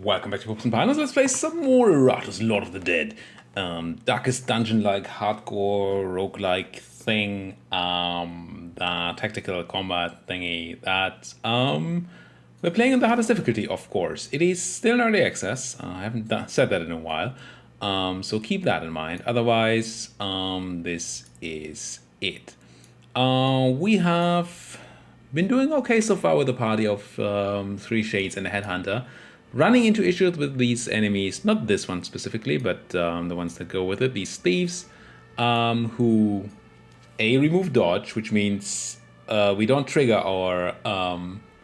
Welcome back to Pops and Pinos. Let's play some more Iratus, Lord of the Dead. Darkest dungeon-like, hardcore, roguelike thing. The tactical combat thingy that we're playing on the hardest difficulty, of course. It is still in early access. I haven't said that in a while. So keep that in mind. Otherwise, this is it. We have been doing okay so far with a party of 3 shades and a headhunter. Running into issues with these enemies, not this one specifically, but the ones that go with it, these thieves, who remove dodge, which means we don't trigger our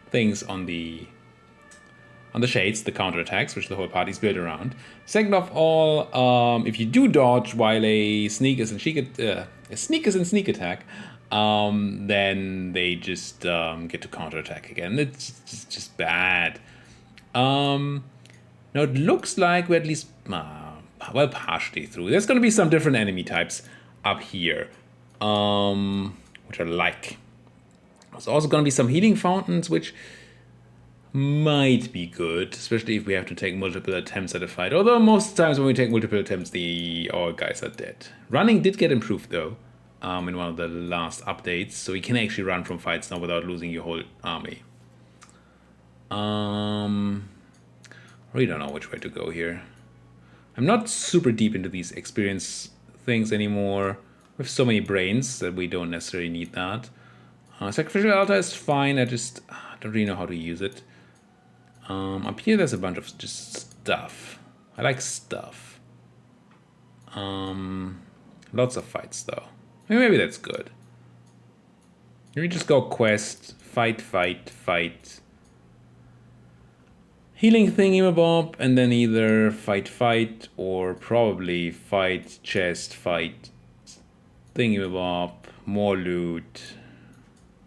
things on the shades, the counterattacks, which the whole party's built around. Second of all, if you do dodge while a sneak is in sneak attack, then they just get to counterattack again. It's just bad. Now it looks like we're at least, well, partially through. There's going to be some different enemy types up here, which I like. There's also going to be some healing fountains, which might be good, especially if we have to take multiple attempts at a fight. Although most times when we take multiple attempts, our guys are dead. Running did get improved though, in one of the last updates, so you can actually run from fights now without losing your whole army. I really don't know which way to go here. I'm not super deep into these experience things anymore. We have so many brains that we don't necessarily need that. Sacrificial altar is fine, I just don't really know how to use it. Up here there's a bunch of just stuff. I like stuff. Lots of fights though. Maybe that's good. Maybe just go quest, fight. Healing thingy-mabob, and then either fight, or probably fight, chest, fight, thingy-mabob, more loot.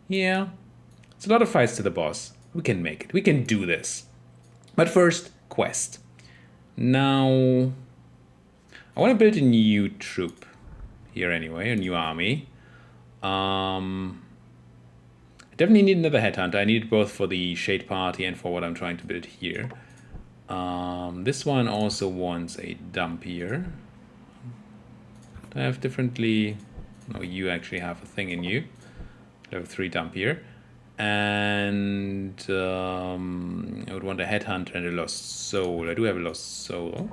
Yeah, it's a lot of fights to the boss. We can make it. We can do this. But first, quest. Now, I want to build a new troop here anyway, a new army. I definitely need another headhunter. I need it both for the shade party and for what I'm trying to build here. This one also wants a dump here. I have differently. No, you actually have a thing in you. Level 3 dump here. And I would want a headhunter and a lost soul. I do have a lost soul.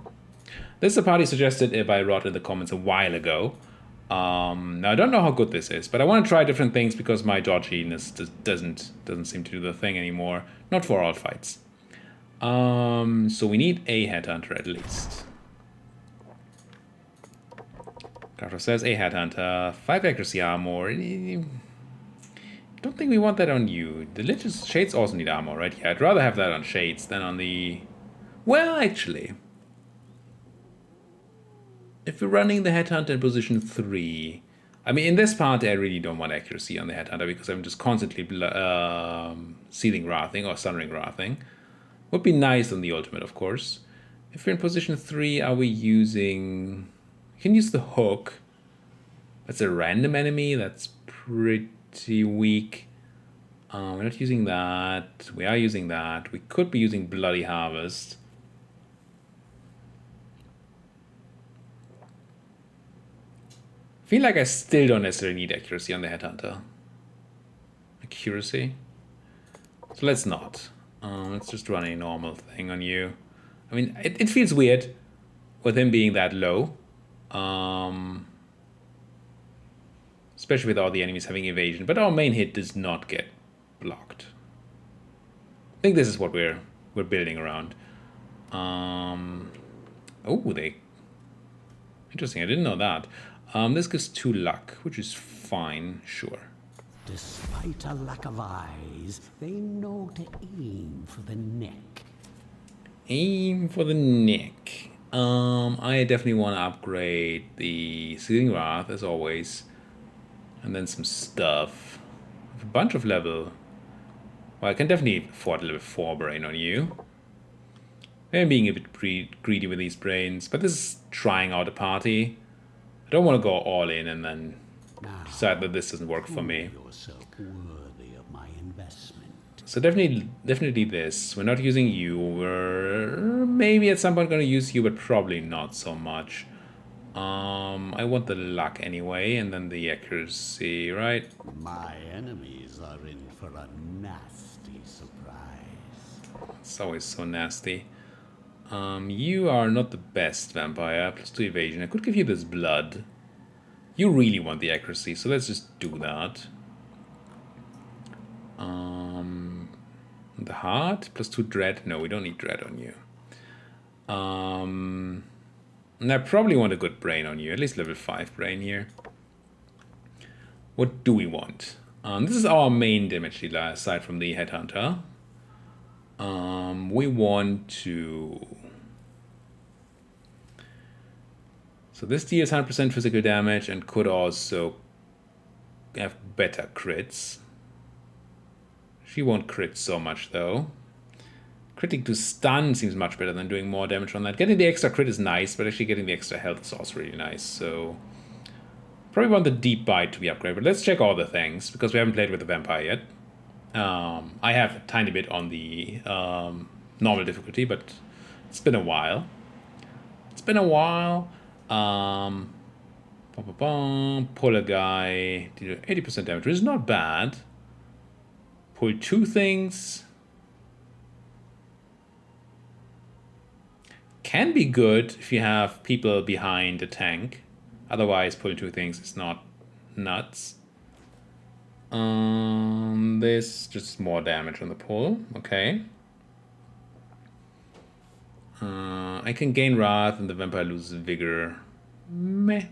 This is a party suggested by Rod in the comments a while ago. Now I don't know how good this is, but I want to try different things because my dodginess doesn't seem to do the thing anymore. Not for all fights. So we need a headhunter at least. Carter says a headhunter, 5 accuracy armor. I don't think we want that on you. The Lich's shades also need armor, right? Yeah, I'd rather have that on shades than on the... Well, actually, if we're running the headhunter in position 3, I mean, in this part, I really don't want accuracy on the headhunter because I'm just constantly sealing wrathing or sunring wrathing. Would be nice on the ultimate, of course. If we're in position 3, are we using... You can use the hook. That's a random enemy. That's pretty weak. We're not using that. We are using that. We could be using Bloody Harvest. I feel like I still don't necessarily need accuracy on the headhunter. Accuracy? So let's not. Let's just run a normal thing on you. I mean, it feels weird with him being that low. Especially with all the enemies having evasion. But our main hit does not get blocked. I think this is what we're building around. Oh, they... Interesting, I didn't know that. This gives 2 luck, which is fine, sure. Despite a lack of eyes, they know to aim for the neck. Aim for the neck. I definitely want to upgrade the Sealing Wrath, as always. And then some stuff. I have a bunch of level... Well, I can definitely afford a level 4 brain on you. Maybe being a bit greedy with these brains, but this is trying out a party. I don't want to go all in and then decide that this doesn't work for me. Worthy of my investment. So definitely this. We're not using you. We're maybe at some point gonna use you, but probably not so much. I want the luck anyway, and then the accuracy, right? My enemies are in for a nasty surprise. It's always so nasty. You are not the best vampire. +2 evasion. I could give you this blood. You really want the accuracy, so let's just do that. The heart, +2 dread. No, we don't need dread on you. And I probably want a good brain on you, at least level 5 brain here. What do we want? This is our main damage dealer aside from the headhunter. We want to... So this deals 100% physical damage and could also have better crits. She won't crit so much though. Critting to stun seems much better than doing more damage on that. Getting the extra crit is nice, but actually getting the extra health is also really nice. So probably want the deep bite to be upgraded. But let's check all the things because we haven't played with the vampire yet. I have a tiny bit on the normal difficulty, but it's been a while. It's been a while. Pull a guy, 80% damage, which is not bad. Pull 2 things. Can be good if you have people behind the tank. Otherwise, pulling 2 things is not nuts. This just more damage on the pull. Okay. I can gain wrath and the vampire loses vigor. Meh.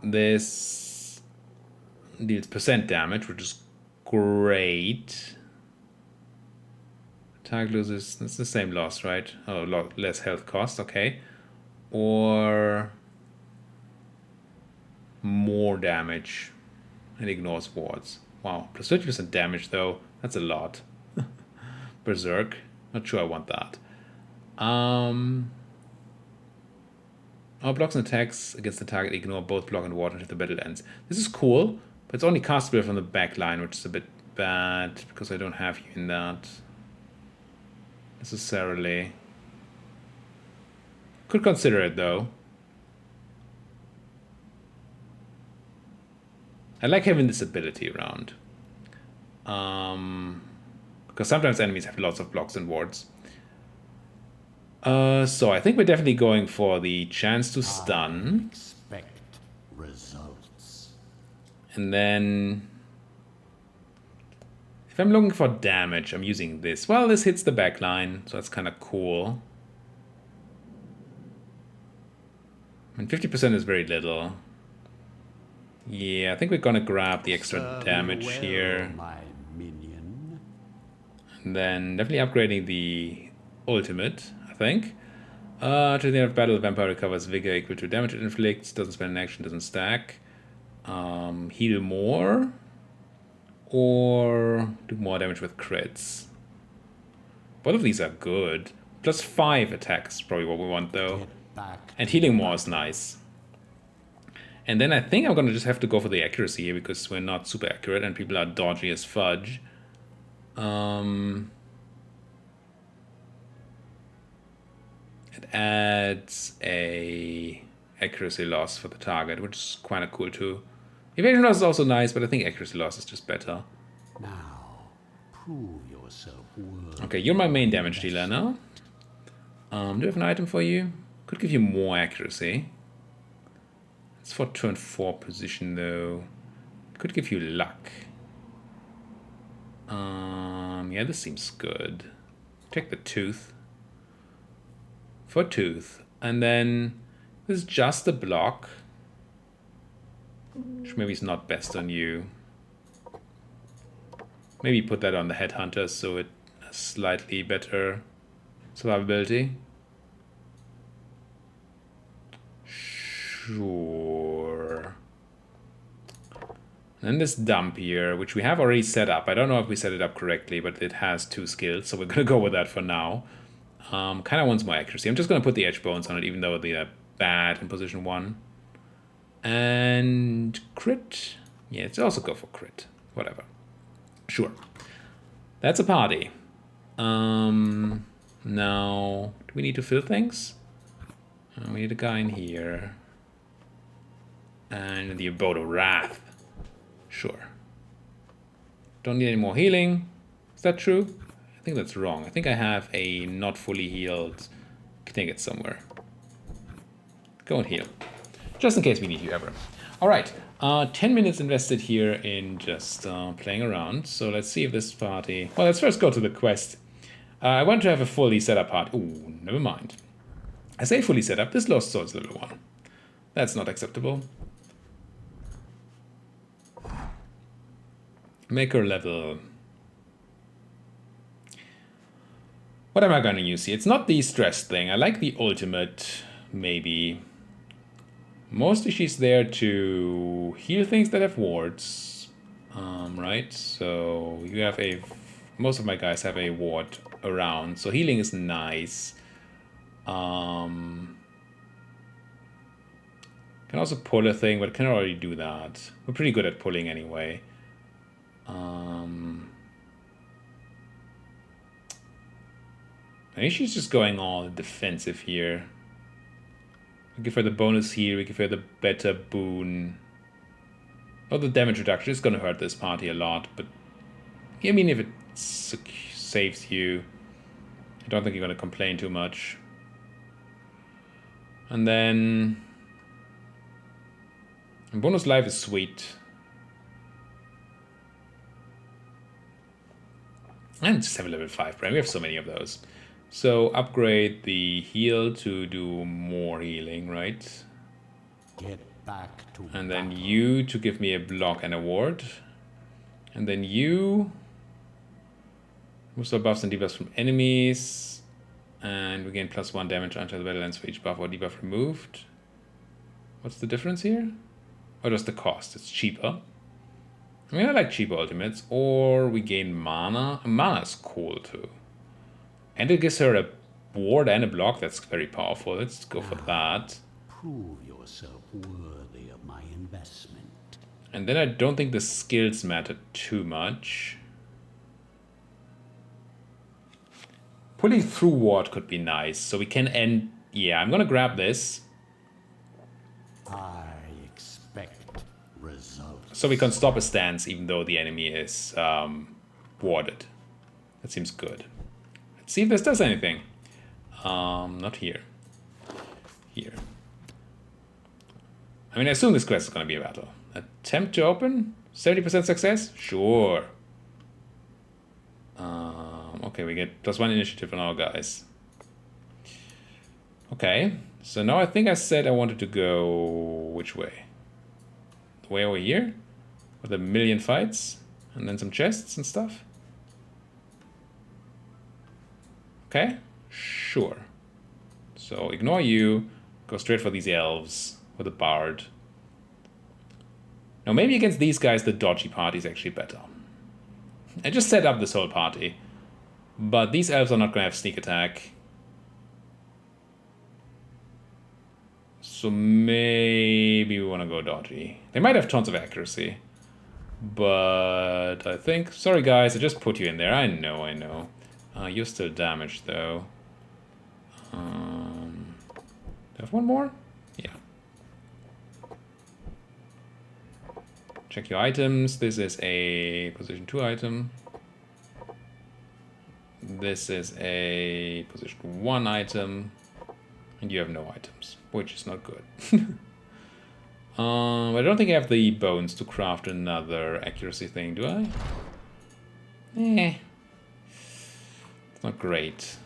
This deals % damage, which is great. Target loses, that's the same loss, right? Oh, less health cost, okay. Or more damage and ignores wards. Wow, plus 50% damage though, that's a lot. Berserk, not sure I want that. Our blocks and attacks against the target ignore both block and ward until the battle ends. This is cool, but it's only castable from the back line, which is a bit bad because I don't have you in that necessarily. Could consider it though. I like having this ability around. Because sometimes enemies have lots of blocks and wards. So I think we're definitely going for the chance to stun. Expect results. And then if I'm looking for damage, I'm using this. Well, this hits the back line, so that's kind of cool. And 50% is very little. Yeah, I think we're gonna grab the extra damage here. My minion. And then definitely upgrading the ultimate, I think. To the end of battle, the vampire recovers vigor equal to damage it inflicts, doesn't spend an action, doesn't stack. Heal more. Or do more damage with crits. Both of these are good. Plus 5 attacks is probably what we want though. And healing more is nice. And then I think I'm gonna just have to go for the accuracy here because we're not super accurate and people are dodgy as fudge. It adds a accuracy loss for the target, which is kind of cool too. Evasion loss is also nice, but I think accuracy loss is just better. Now, prove yourself worthy. Okay, you're my main damage dealer now. Do I have an item for you? Could give you more accuracy. It's for turn 4 position though. Could give you luck. Yeah, this seems good. Take the tooth. For tooth. And then this is just a block. Which maybe is not best on you. Maybe put that on the headhunter so it has slightly better survivability. Sure. And then this dump here, which we have already set up. I don't know if we set it up correctly, but it has 2 skills, so we're gonna go with that for now. Kind of wants more accuracy. I'm just gonna put the edge bones on it, even though they're bad in position 1. And crit. Yeah, let's also go for crit. Whatever. Sure. That's a party. Now, do we need to fill things? We need a guy in here. And the Abode of Wrath. Sure. Don't need any more healing. Is that true? I think that's wrong. I think I have a not fully healed Kniggets somewhere. Go and heal. Just in case we need you ever. Alright. 10 minutes invested here in just playing around. So let's see if this party... Well, let's first go to the quest. I want to have a fully set up party. Ooh, never mind. I say fully set up. This Lost Souls level 1. That's not acceptable. Maker level. What am I going to use here? It's not the stress thing. I like the ultimate, maybe. Mostly she's there to heal things that have wards. Right? So you have a... Most of my guys have a ward around. So healing is nice. Can also pull a thing, but can already do that. We're pretty good at pulling anyway. Maybe she's just going all defensive here. We give her the bonus here, we give her the better boon. Not the damage reduction, it's gonna hurt this party a lot, but I mean, if it saves you, I don't think you're gonna complain too much. And then bonus life is sweet. And just have a level 5 brain. We have so many of those. So upgrade the heal to do more healing, right? Get back to and then you to give me a block and a ward. And then you... Removes buffs and debuffs from enemies. And we gain +1 damage until the battle ends for each buff or debuff removed. What's the difference here? Or just the cost? It's cheaper. I mean, I like cheaper ultimates. Or we gain mana. Mana is cool too. And it gives her a ward and a block. That's very powerful. Let's go for that. Prove yourself worthy of my investment. And then I don't think the skills matter too much. Pulling through ward could be nice. So we can end... Yeah, I'm gonna grab this. I expect results. So we can stop a stance even though the enemy is warded. That seems good. Let's see if this does anything. Not here. Here. I mean, I assume this quest is going to be a battle. Attempt to open? 70% success? Sure. Okay, we get +1 initiative on our guys. Okay, so now I think I said I wanted to go... Which way? The way over here? With a million fights? And then some chests and stuff? Okay, sure. So ignore you, go straight for these elves with a bard. Now maybe against these guys the dodgy party is actually better. I just set up this whole party, but these elves are not gonna have sneak attack. So maybe we wanna go dodgy. They might have tons of accuracy, but I think, sorry guys, I just put you in there. I know. You're still damaged though. Do I have one more? Yeah. Check your items. This is a position 2 item. This is a position 1 item. And you have no items, which is not good. I don't think I have the bones to craft another accuracy thing, do I? It's not great.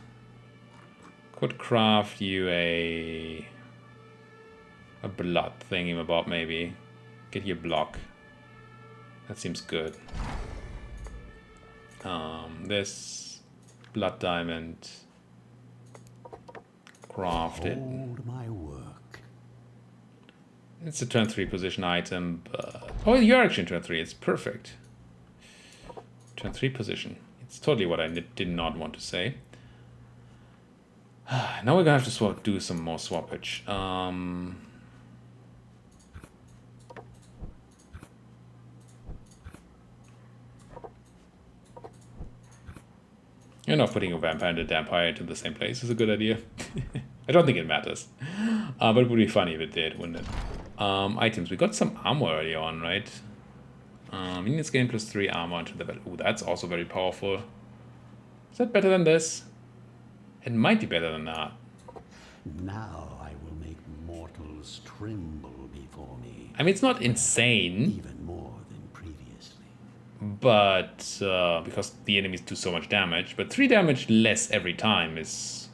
Could craft you a blood thingy-mabob maybe. Get you a block. That seems good. This blood diamond. Crafted. Hold my work. It's a turn 3 position item, but... Oh, you're actually in turn 3. It's perfect. Turn 3 position. It's totally what I did not want to say. Now we're gonna have to do some more swappage. You know, putting a vampire and a vampire into the same place is a good idea. I don't think it matters. But it would be funny if it did, wouldn't it? Items. We got some armor early on, right? Minions gain +3 armor into the battle. Ooh, that's also very powerful. Is that better than this? It might be better than that. Now I will make mortals tremble before me. I mean, it's not insane. Even more than previously. But, because the enemies do so much damage. But 3 damage less every time is...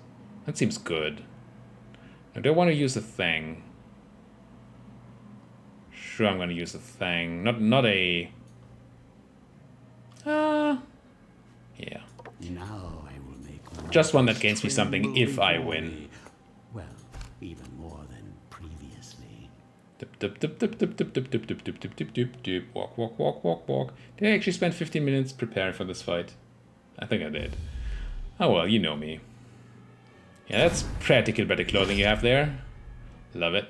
That seems good. I don't want to use a thing. Sure, I'm going to use a thing. Not a... yeah. Now I will make Just one that gains me something if I win. Well, even more than previously. Dip, dip, dip, dip, dip, dip, dip, dip, dip, dip, dip, dip, dip, dip. Walk, walk, walk, walk, walk. Did I actually spend 15 minutes preparing for this fight? I think I did. Oh well, you know me. Yeah, that's practical better clothing you have there. Love it.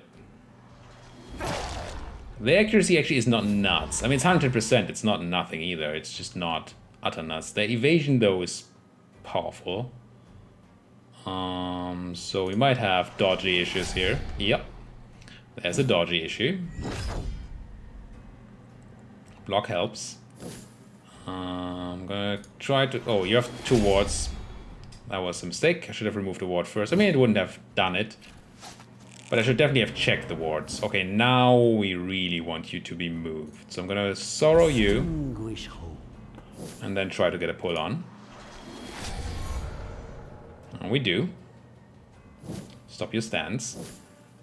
The accuracy actually is not nuts. I mean, it's 100%. It's not nothing either. It's just not utter nuts. The evasion, though, is powerful. So we might have dodgy issues here. Yep. There's a dodgy issue. Block helps. I'm gonna try to... Oh, you have 2 wards. That was a mistake. I should have removed the ward first. I mean, it wouldn't have done it. But I should definitely have checked the wards. Okay, now we really want you to be moved. So I'm gonna sorrow you. And then try to get a pull on. And we do. Stop your stance.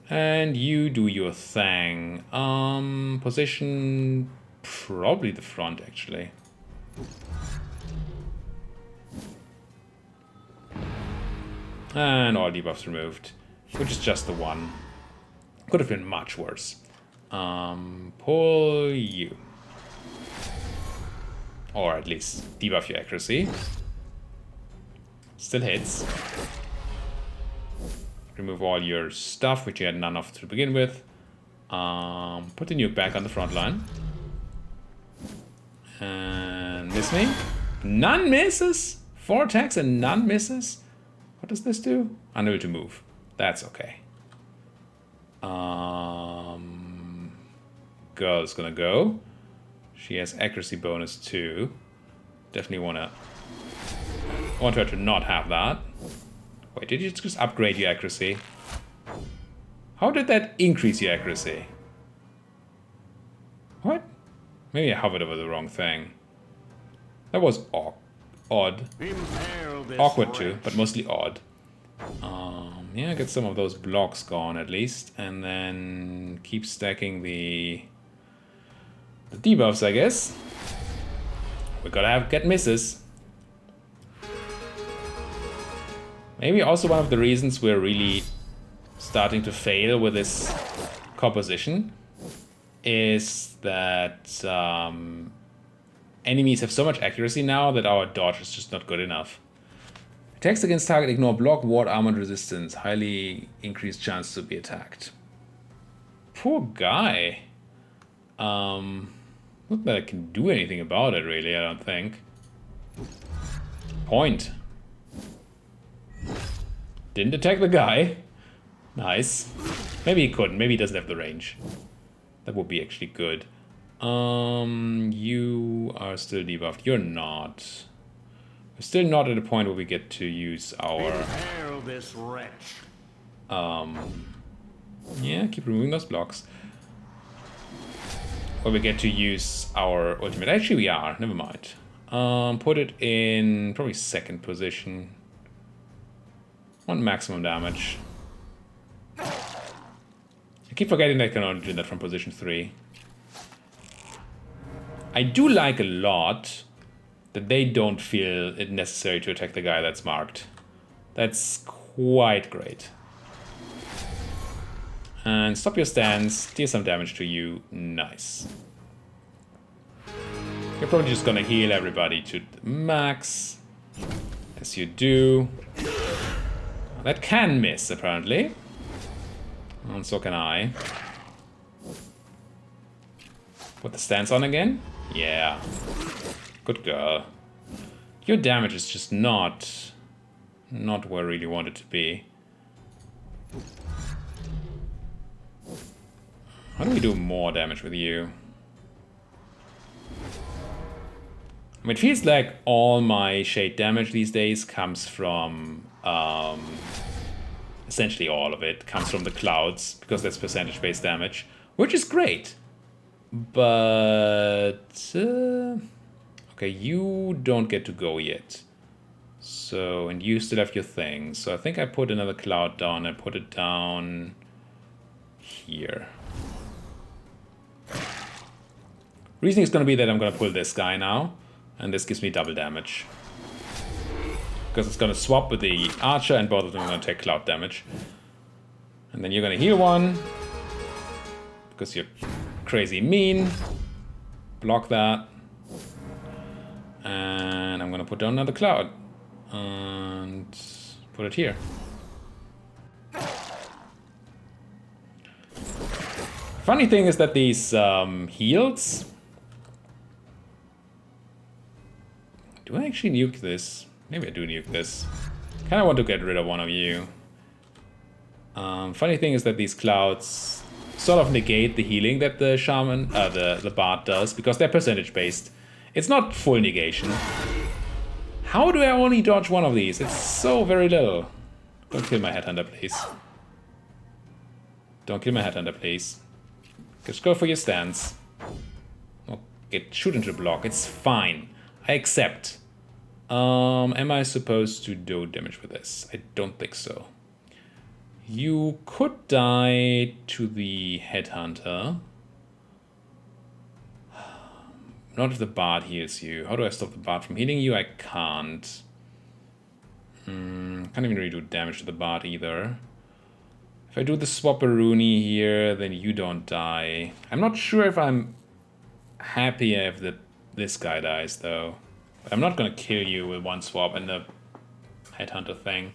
And you do your thing. Position... Probably the front, actually. And all debuffs removed. Which is just the one. Could have been much worse. Pull you. Or at least debuff your accuracy. Still hits. Remove all your stuff, which you had none of to begin with. Put the nuke back on the front line. And miss me. None misses? 4 attacks and none misses? What does this do? Unable to move. That's okay. Girl's gonna go. She has accuracy bonus too. Definitely want her to not have that. Wait, did you just upgrade your accuracy? How did that increase your accuracy? What? Maybe I hovered over the wrong thing. That was odd. Awkward too, but mostly odd. Yeah, get some of those blocks gone at least, and then keep stacking the debuffs, I guess. We gotta get misses. Maybe also one of the reasons we're really starting to fail with this composition is that enemies have so much accuracy now that our dodge is just not good enough. Attacks against target ignore block, ward, armored resistance. Highly increased chance to be attacked. Poor guy. Not that I can do anything about it, really, I don't think. Point. Didn't attack the guy. Nice. Maybe he couldn't. Maybe he doesn't have the range. That would be actually good. You are still debuffed. You're not. We're still not at a point where we get to use our... yeah, keep removing those blocks. Where we get to use our ultimate. Actually, we are. Never mind. Put it in probably 2nd position. Want maximum damage. I keep forgetting that I can only do that from position 3. I do like a lot that they don't feel it necessary to attack the guy that's marked. That's quite great. And stop your stance, deal some damage to you. Nice. You're probably just gonna heal everybody to max. As you do. That can miss, apparently. And so can I. Put the stance on again? Yeah. Good girl. Your damage is just not where I really want it to be. How do we do more damage with you? I mean, it feels like all my shade damage these days comes from, essentially all of it comes from the clouds, because that's percentage-based damage, which is great. But, okay, you don't get to go yet. So, and you still have your thing. So I think I put another cloud down. I put it down here. Reasoning is going to be that I'm going to pull this guy now. And this gives me double damage. Because it's going to swap with the archer and both of them are going to take cloud damage. And then you're going to heal one. Because you're crazy mean. Block that. And I'm going to put down another cloud. And put it here. Funny thing is that these heals... Do I actually nuke this? Maybe I do nuke this. Kind of want to get rid of one of you. Funny thing is that these clouds sort of negate the healing that the shaman, the bard does, because they're percentage based. It's not full negation. How do I only dodge one of these? It's so very little. Don't kill my headhunter, please. Don't kill my headhunter, please. Just go for your stance. Oh, shoot into the block. It's fine. I accept. Am I supposed to do damage with this? I don't think so. You could die to the headhunter. Not if the bard heals you. How do I stop the bard from healing you? I can't. Can't even really do damage to the bard either. If I do the swapperoonie here, then you don't die. I'm not sure if I'm happy if this guy dies, though. I'm not gonna kill you with one swap and the headhunter thing.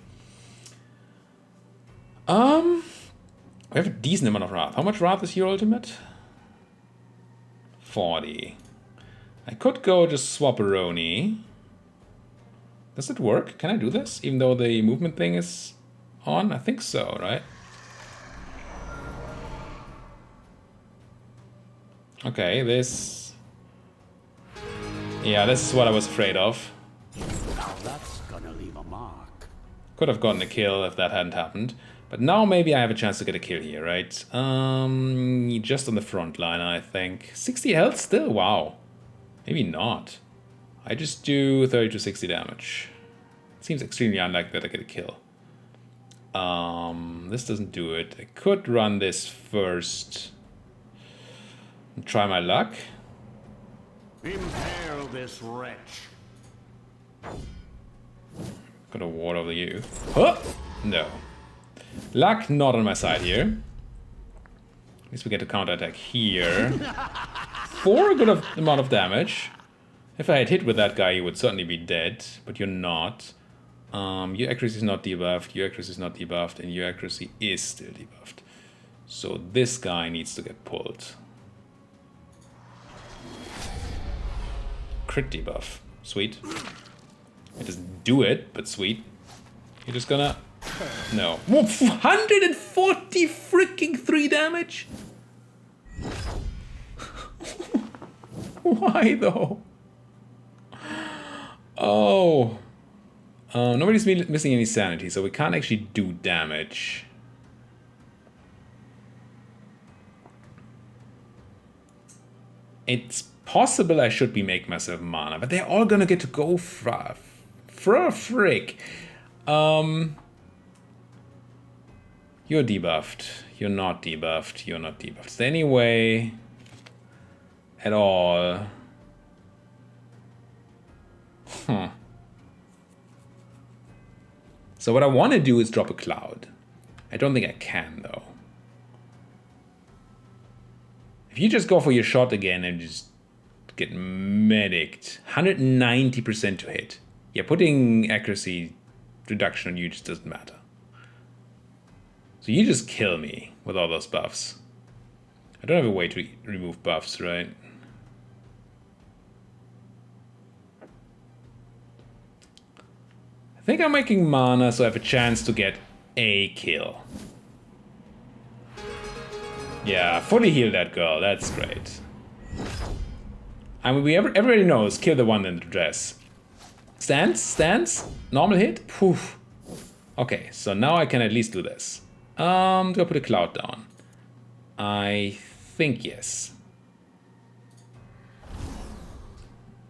We have a decent amount of wrath. How much wrath is your ultimate? 40. I could go just swapperoonie. Does it work? Can I do this? Even though the movement thing is on? I think so, right? Okay, this... Yeah, this is what I was afraid of. Now that's gonna leave a mark. Could have gotten a kill if that hadn't happened. But now maybe I have a chance to get a kill here, right? Just on the front line, I think. 60 health still? Wow. Maybe not. I just do 30 to 60 damage. Seems extremely unlikely that I get a kill. This doesn't do it. I could run this first. And try my luck. Impale this wretch. Got a ward over you. Huh? No. Luck not on my side here. At least we get to counterattack here. For a good amount of damage. If I had hit with that guy, you would certainly be dead, but you're not. Your accuracy is not debuffed, your accuracy is not debuffed, and your accuracy is still debuffed. So this guy needs to get pulled. Crit debuff. Sweet. It doesn't do it, but sweet. You're just gonna... No. 140 freaking 3 damage? Why though? Oh. Nobody's missing any sanity, so we can't actually do damage. It's possible I should be making myself mana, but they're all gonna get to go for a frick. You're debuffed. You're not debuffed. You're not debuffed. Is there any way at all? Huh. So what I want to do is drop a cloud. I don't think I can, though. If you just go for your shot again and just get medicked, 190% to hit. Yeah, putting accuracy reduction on you just doesn't matter. So you just kill me with all those buffs. I don't have a way to remove buffs, right? think I'm making mana so I have a chance to get a kill. Yeah, fully heal that girl. That's great. I mean, everybody knows, kill the one in the dress. Stance, normal hit. Poof. Okay, so now I can at least do this. Do I put a cloud down? I think yes.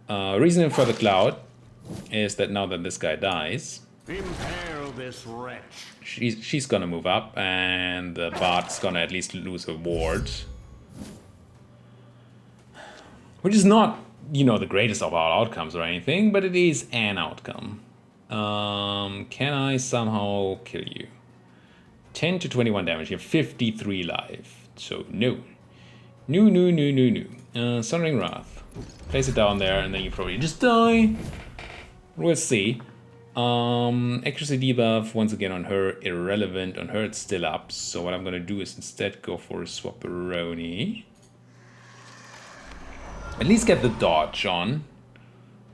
Reason for the cloud is that now that this guy dies, Impale this wretch. she's gonna move up, and the bot's gonna at least lose a ward. Which is not, you know, the greatest of all outcomes or anything, but it is an outcome. Can I somehow kill you? 10 to 21 damage. You have 53 life. So no. No. Sundering Wrath. Place it down there, and then you probably just die. We'll see. Accuracy debuff, once again on her, irrelevant. On her, it's still up. So what I'm gonna do is instead go for a Swapperoni. At least get the dodge on.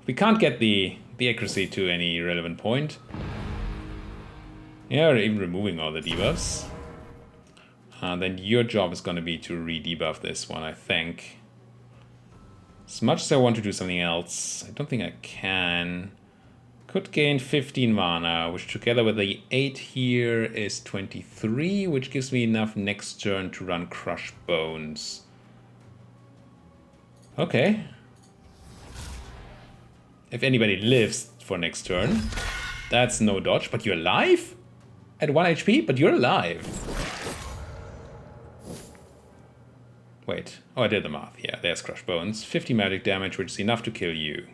We can't get the accuracy to any relevant point. Yeah, or even removing all the debuffs. Then your job is going to be to re-debuff this one, I think. As much as I want to do something else, I don't think I can. Could gain 15 mana, which together with the 8 here is 23, which gives me enough next turn to run Crush Bones. Okay. If anybody lives for next turn, that's no dodge, but you're alive? At 1 HP, but you're alive. Wait, oh, I did the math. Yeah, there's Crush Bones. 50 magic damage, which is enough to kill you.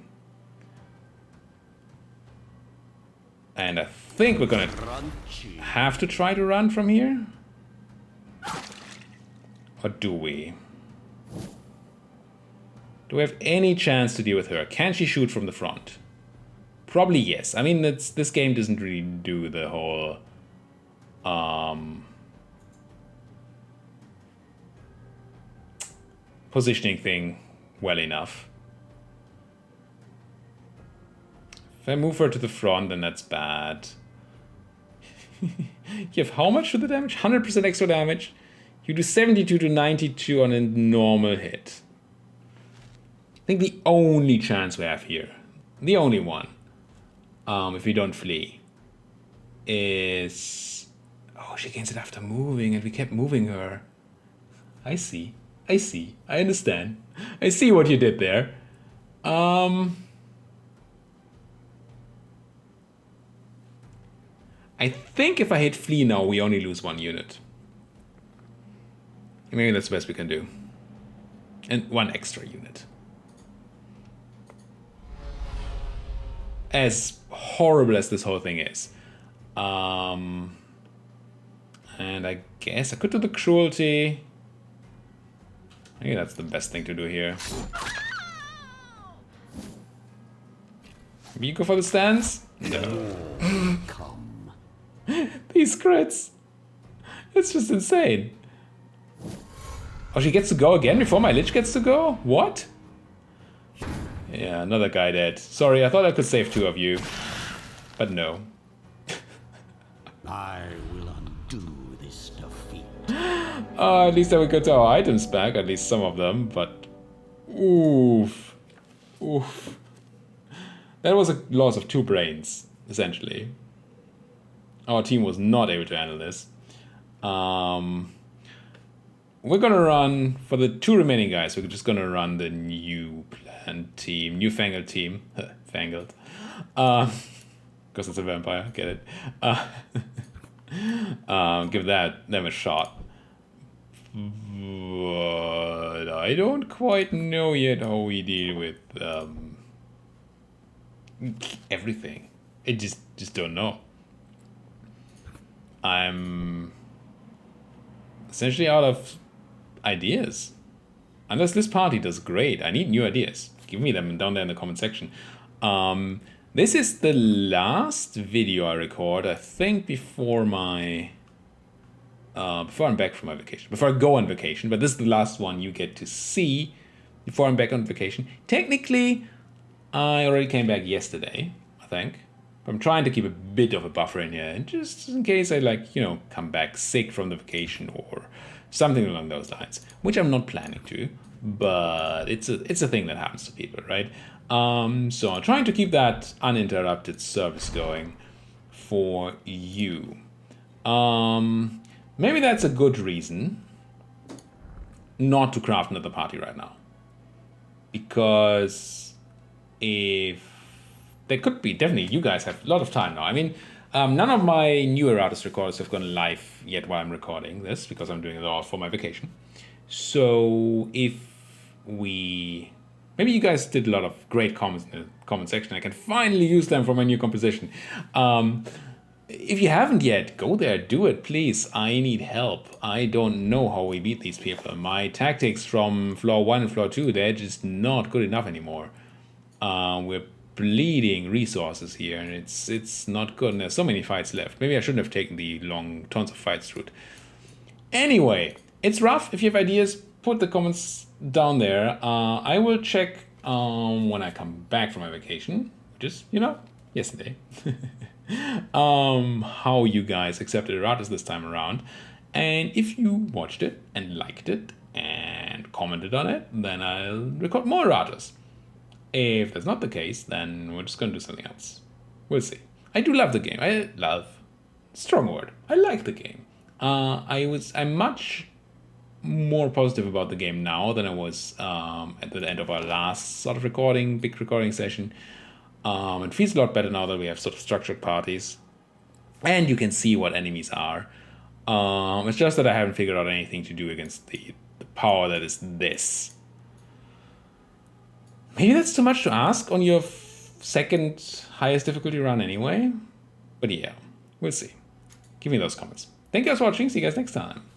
And I think we're gonna have to try to run from here. Or do we? Do we have any chance to deal with her? Can she shoot from the front? Probably yes. I mean, this game doesn't really do the whole positioning thing well enough. If I move her to the front, then that's bad. You have how much for the damage? 100% extra damage. You do 72 to 92 on a normal hit. I think the only chance we have here, the only one, if we don't flee, is... Oh, she gains it after moving, and we kept moving her. I see. I understand. I see what you did there. I think if I hit flee now, we only lose 1 unit. Maybe that's the best we can do. And 1 extra unit. As horrible as this whole thing is. And I guess I could do the cruelty. I think that's the best thing to do here. You go for the stance? No. Come. These crits. It's just insane. Oh, she gets to go again before my Lich gets to go? What? Yeah, another guy dead. Sorry, I thought I could save 2 of you. But no. I will undo this defeat. At least we got our items back, at least some of them, but... Oof. Oof. That was a loss of 2 brains, essentially. Our team was not able to handle this. We're gonna run, for the 2 remaining guys, we're just gonna run the new planned team, newfangled team. Fangled. Because it's a vampire, get it. Give them a shot. But I don't quite know yet how we deal with everything. I just don't know. I'm essentially out of ideas. Unless this party does great, I need new ideas. Give me them down there in the comment section. This is the last video I record, I think, before my... before I'm back from my vacation. Before I go on vacation. But this is the last one you get to see before I'm back on vacation. Technically, I already came back yesterday, I think. I'm trying to keep a bit of a buffer in here, and just in case I like, you know, come back sick from the vacation or something along those lines, which I'm not planning to, but it's a thing that happens to people, right? So I'm trying to keep that uninterrupted service going for you. Maybe that's a good reason not to craft another party right now, because if there could be, definitely, you guys have a lot of time now. I mean, none of my new Iratus recorders have gone live yet while I'm recording this, because I'm doing it all for my vacation. So if we... Maybe you guys did a lot of great comments in the comment section. I can finally use them for my new composition. If you haven't yet, go there, do it, please. I need help. I don't know how we beat these people. My tactics from floor 1 and floor 2, they're just not good enough anymore. We're bleeding resources here, and it's not good, and there's so many fights left. Maybe I shouldn't have taken the long tons of fights route. Anyway, it's rough. If you have ideas, put the comments down there. I will check when I come back from my vacation, which is, you know, yesterday. How you guys accepted Iratus this time around. And if you watched it and liked it and commented on it, then I'll record more Iratus. If that's not the case, then we're just going to do something else. We'll see. I do love the game. I love... Strong word. I like the game. I'm much more positive about the game now than I was at the end of our last sort of big recording session. It feels a lot better now that we have sort of structured parties. And you can see what enemies are. It's just that I haven't figured out anything to do against the power that is this. Maybe that's too much to ask on your second highest difficulty run anyway. But yeah, we'll see. Give me those comments. Thank you guys for watching. See you guys next time.